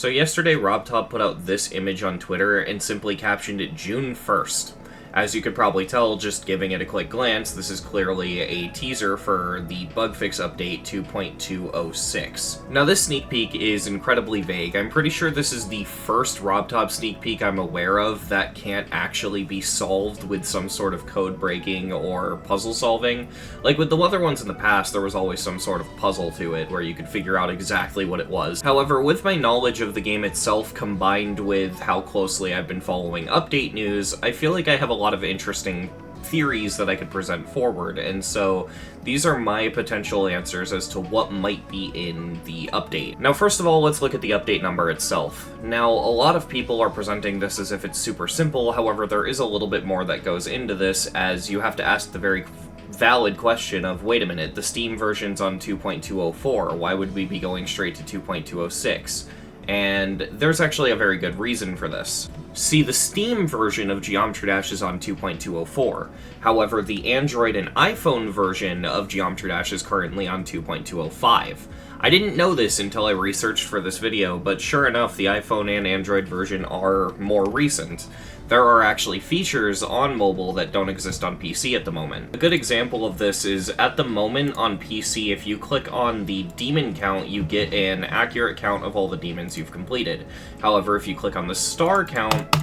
So yesterday, RobTop put out this image on Twitter and simply captioned it June 1st. As you could probably tell, just giving it a quick glance, this is clearly a teaser for the bug fix update 2.206. Now this sneak peek is incredibly vague. I'm pretty sure this is the first RobTop sneak peek I'm aware of that can't actually be solved with some sort of code breaking or puzzle solving. Like with the other ones in the past, there was always some sort of puzzle to it where you could figure out exactly what it was. However, with my knowledge of the game itself combined with how closely I've been following update news, I feel like I have a lot of interesting theories that I could present forward, and so these are my potential answers as to what might be in the update. Now, first of all, let's look at the update number itself. Now, a lot of people are presenting this as if it's super simple, however, there is a little bit more that goes into this, as you have to ask the very valid question of, wait a minute, the Steam version's on 2.204, why would we be going straight to 2.206? And there's actually a very good reason for this. See, the Steam version of Geometry Dash is on 2.204. However, the Android and iPhone version of Geometry Dash is currently on 2.205. I didn't know this until I researched for this video, but sure enough, the iPhone and Android version are more recent. There are actually features on mobile that don't exist on PC at the moment. A good example of this is, at the moment on PC, if you click on the demon count, you get an accurate count of all the demons you've completed. However, if you click on the star count,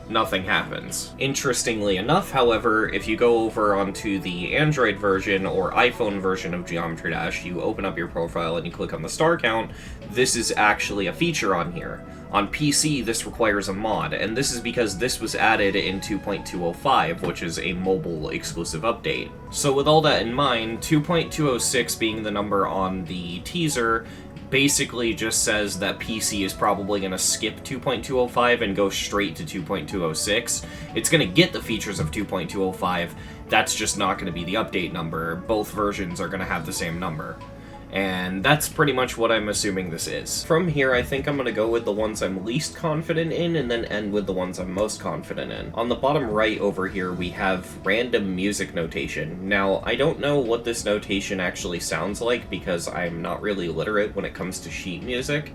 nothing happens. Interestingly enough, however, if you go over onto the Android version or iPhone version of Geometry Dash, you open up your profile and you click on the star count, this is actually a feature on here. On PC, this requires a mod, and this is because this was added in 2.205, which is a mobile exclusive update. So with all that in mind, 2.206 being the number on the teaser basically just says that PC is probably going to skip 2.205 and go straight to 2.206. It's going to get the features of 2.205, that's just not going to be the update number. Both versions are going to have the same number. And that's pretty much what I'm assuming this is. From here, I think I'm going to go with the ones I'm least confident in, and then end with the ones I'm most confident in. On the bottom right over here, we have random music notation. Now, I don't know what this notation actually sounds like, because I'm not really literate when it comes to sheet music.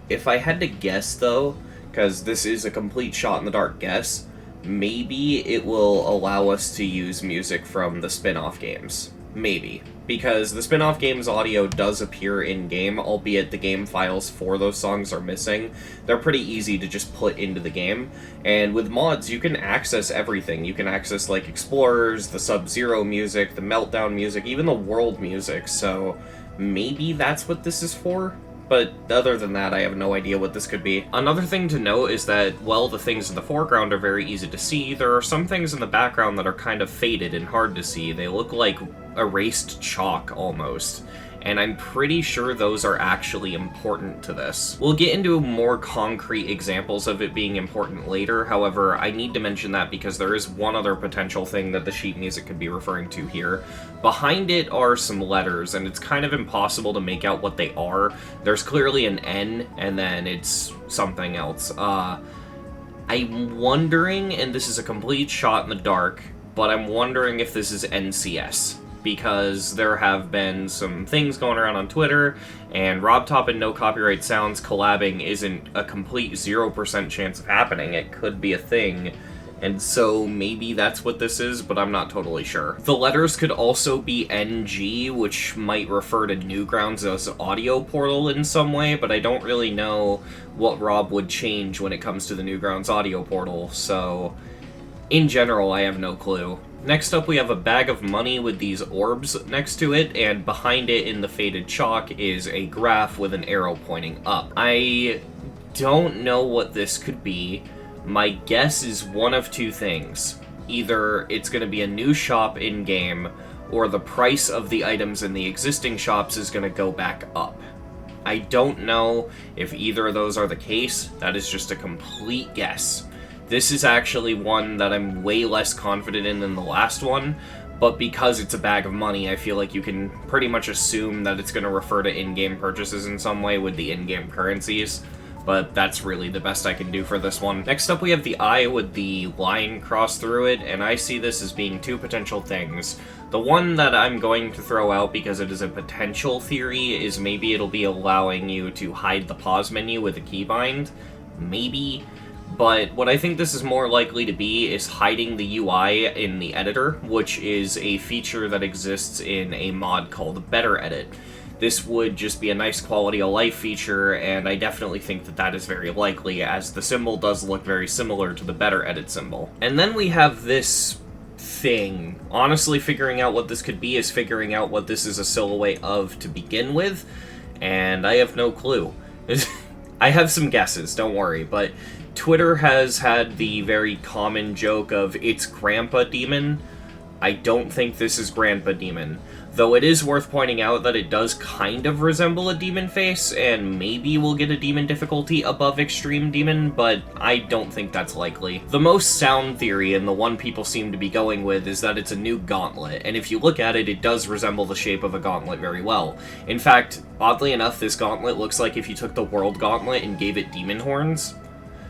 If I had to guess, though, because this is a complete shot-in-the-dark guess, maybe it will allow us to use music from the spin-off games. Maybe. Because the spin-off game's audio does appear in-game, albeit the game files for those songs are missing. They're pretty easy to just put into the game, and with mods you can access everything. You can access, like, Explorers, the Sub-Zero music, the Meltdown music, even the world music, so maybe that's what this is for? But other than that, I have no idea what this could be. Another thing to note is that, while the things in the foreground are very easy to see, there are some things in the background that are kind of faded and hard to see. They look like erased chalk, almost. And I'm pretty sure those are actually important to this. We'll get into more concrete examples of it being important later, however, I need to mention that because there is one other potential thing that the sheet music could be referring to here. Behind it are some letters, and it's kind of impossible to make out what they are. There's clearly an N, and then it's something else. I'm wondering, and this is a complete shot in the dark, but I'm wondering if this is NCS. Because there have been some things going around on Twitter, and RobTop and No Copyright Sounds collabing isn't a complete 0% chance of happening. It could be a thing, and so maybe that's what this is, but I'm not totally sure. The letters could also be NG, which might refer to Newgrounds as audio portal in some way, but I don't really know what Rob would change when it comes to the Newgrounds audio portal, so in general, I have no clue. Next up, we have a bag of money with these orbs next to it, and behind it in the faded chalk is a graph with an arrow pointing up. I don't know what this could be. My guess is one of two things. Either it's going to be a new shop in-game, or the price of the items in the existing shops is going to go back up. I don't know if either of those are the case. That is just a complete guess. This is actually one that I'm way less confident in than the last one, but because it's a bag of money, I feel like you can pretty much assume that it's going to refer to in-game purchases in some way with the in-game currencies. but that's really the best I can do for this one. Next up, we have the eye with the line crossed through it, and I see this as being two potential things. The one that I'm going to throw out because it is a potential theory is maybe it'll be allowing you to hide the pause menu with a keybind. Maybe. But what I think this is more likely to be is hiding the UI in the editor, which is a feature that exists in a mod called Better Edit. This would just be a nice quality of life feature, and I definitely think that that is very likely, as the symbol does look very similar to the Better Edit symbol. And then we have this thing. Honestly, figuring out what this could be is figuring out what this is a silhouette of to begin with, and I have no clue. I have some guesses, don't worry, but Twitter has had the very common joke of, it's Grandpa Demon. I don't think this is Grandpa Demon. Though it is worth pointing out that it does kind of resemble a demon face, and maybe we'll get a demon difficulty above Extreme Demon, but I don't think that's likely. The most sound theory, and the one people seem to be going with, is that it's a new gauntlet, and if you look at it, it does resemble the shape of a gauntlet very well. In fact, oddly enough, this gauntlet looks like if you took the World Gauntlet and gave it demon horns.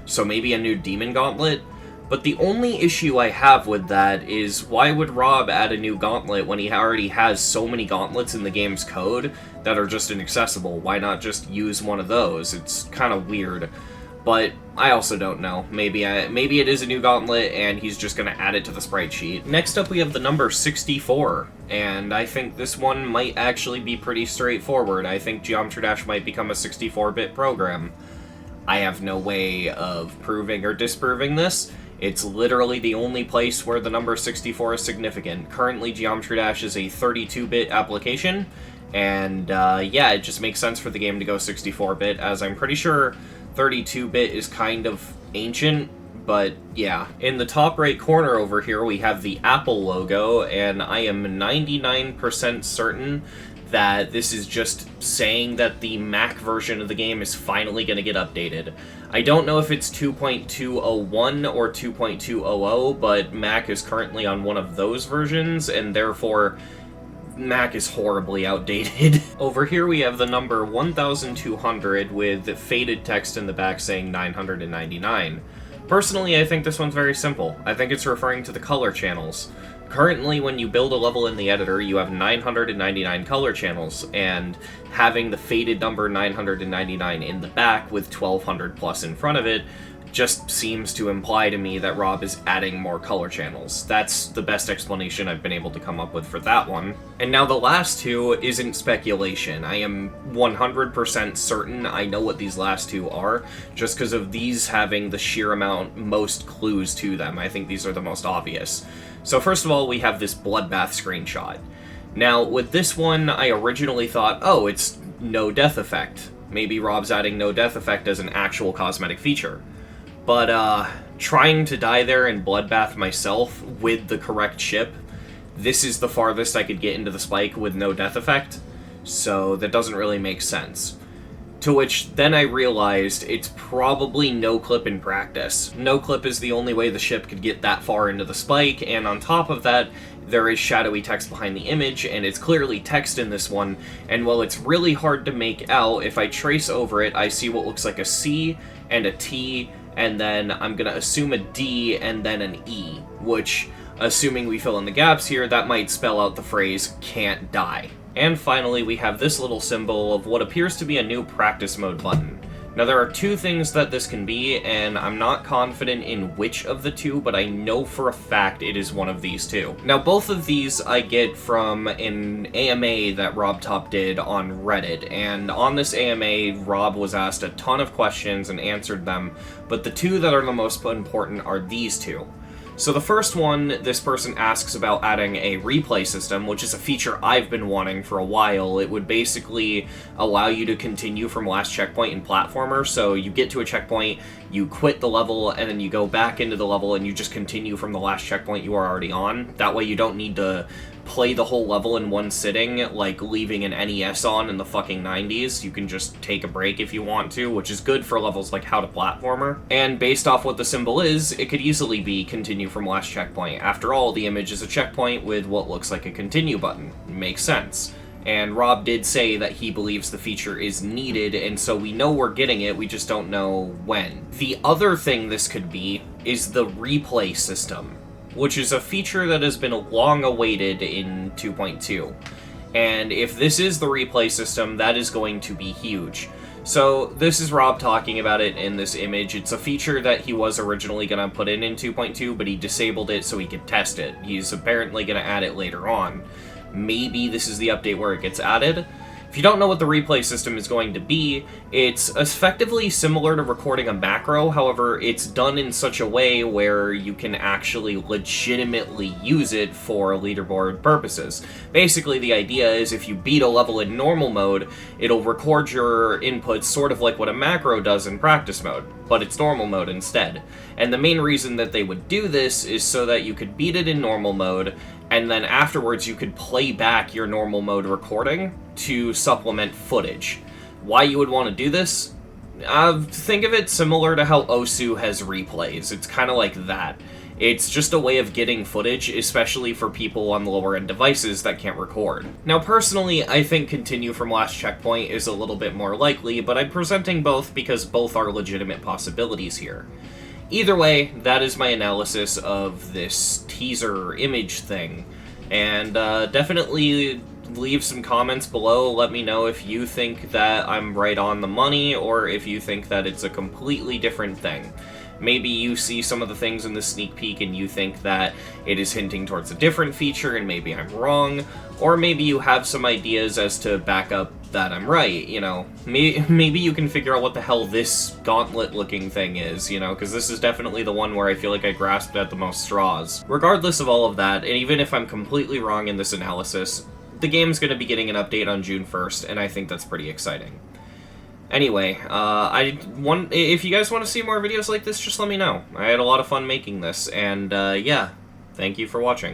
So maybe a new demon gauntlet? But the only issue I have with that is, why would Rob add a new gauntlet when he already has so many gauntlets in the game's code that are just inaccessible? Why not just use one of those? It's kind of weird. But I also don't know. Maybe it is a new gauntlet and he's just going to add it to the sprite sheet. Next up we have the number 64, and I think this one might actually be pretty straightforward. I think Geometry Dash might become a 64-bit program. I have no way of proving or disproving this. It's literally the only place where the number 64 is significant. Currently, Geometry Dash is a 32-bit application, and yeah, it just makes sense for the game to go 64-bit, as I'm pretty sure 32-bit is kind of ancient, but yeah. In the top right corner over here, we have the Apple logo, and I am 99% certain that this is just saying that the Mac version of the game is finally going to get updated. I don't know if it's 2.201 or 2.200, but Mac is currently on one of those versions, and therefore Mac is horribly outdated. Over here we have the number 1200 with faded text in the back saying 999. Personally, I think this one's very simple. I think it's referring to the color channels. Currently, when you build a level in the editor, you have 999 color channels, and having the faded number 999 in the back with 1200 plus in front of it just seems to imply to me that Rob is adding more color channels. That's the best explanation I've been able to come up with for that one. And now the last two isn't speculation. I am 100% certain I know what these last two are, just because of these having the sheer amount most clues to them. I think these are the most obvious. So first of all, we have this bloodbath screenshot. Now, with this one, I originally thought, oh, it's no death effect. Maybe Rob's adding no death effect as an actual cosmetic feature. But, trying to die there in bloodbath myself with the correct ship, this is the farthest I could get into the spike with no death effect, so that doesn't really make sense. To which, then I realized it's probably no clip in practice. No clip is the only way the ship could get that far into the spike, and on top of that, there is shadowy text behind the image, and it's clearly text in this one, and while it's really hard to make out, if I trace over it, I see what looks like a C and a T, and then I'm gonna assume a D and then an E, which, assuming we fill in the gaps here, that might spell out the phrase, can't die. And finally, we have this little symbol of what appears to be a new practice mode button. Now, there are two things that this can be, and I'm not confident in which of the two, but I know for a fact it is one of these two. Now, both of these I get from an AMA that Rob Top did on Reddit, and on this AMA, Rob was asked a ton of questions and answered them, but the two that are the most important are these two. So the first one, this person asks about adding a replay system, which is a feature I've been wanting for a while. It would basically allow you to continue from last checkpoint in platformer, so you get to a checkpoint, you quit the level, and then you go back into the level and you just continue from the last checkpoint you are already on. That way you don't need to play the whole level in one sitting, like leaving an NES on in the fucking 90s. You can just take a break if you want to, which is good for levels like How to Platformer. And based off what the symbol is, it could easily be continue from last checkpoint. After all, the image is a checkpoint with what looks like a continue button. Makes sense. And Rob did say that he believes the feature is needed, and so we know we're getting it, we just don't know when. The other thing this could be is the replay system, which is a feature that has been long awaited in 2.2. And if this is the replay system, that is going to be huge. So this is Rob talking about it in this image. It's a feature that he was originally going to put in 2.2, but he disabled it so he could test it. He's apparently going to add it later on. Maybe this is the update where it gets added. If you don't know what the replay system is going to be, it's effectively similar to recording a macro, however, it's done in such a way where you can actually legitimately use it for leaderboard purposes. Basically, the idea is if you beat a level in normal mode, it'll record your inputs sort of like what a macro does in practice mode, but it's normal mode instead. And the main reason that they would do this is so that you could beat it in normal mode, and then afterwards you could play back your normal mode recording to supplement footage. Why you would want to do this? Think of it similar to how Osu has replays. It's kind of like that. It's just a way of getting footage, especially for people on the lower-end devices that can't record. Now, personally, I think Continue from Last Checkpoint is a little bit more likely, but I'm presenting both because both are legitimate possibilities here. Either way, that is my analysis of this teaser image thing. And definitely leave some comments below. Let me know if you think that I'm right on the money, or if you think that it's a completely different thing. Maybe you see some of the things in the sneak peek and you think that it is hinting towards a different feature and maybe I'm wrong, or maybe you have some ideas as to back up that I'm right, you know. Maybe you can figure out what the hell this gauntlet-looking thing is, you know, because this is definitely the one where I feel like I grasped at the most straws. Regardless of all of that, and even if I'm completely wrong in this analysis, the game's going to be getting an update on June 1st, and I think that's pretty exciting. Anyway, if you guys want to see more videos like this, just let me know. I had a lot of fun making this, and yeah, thank you for watching.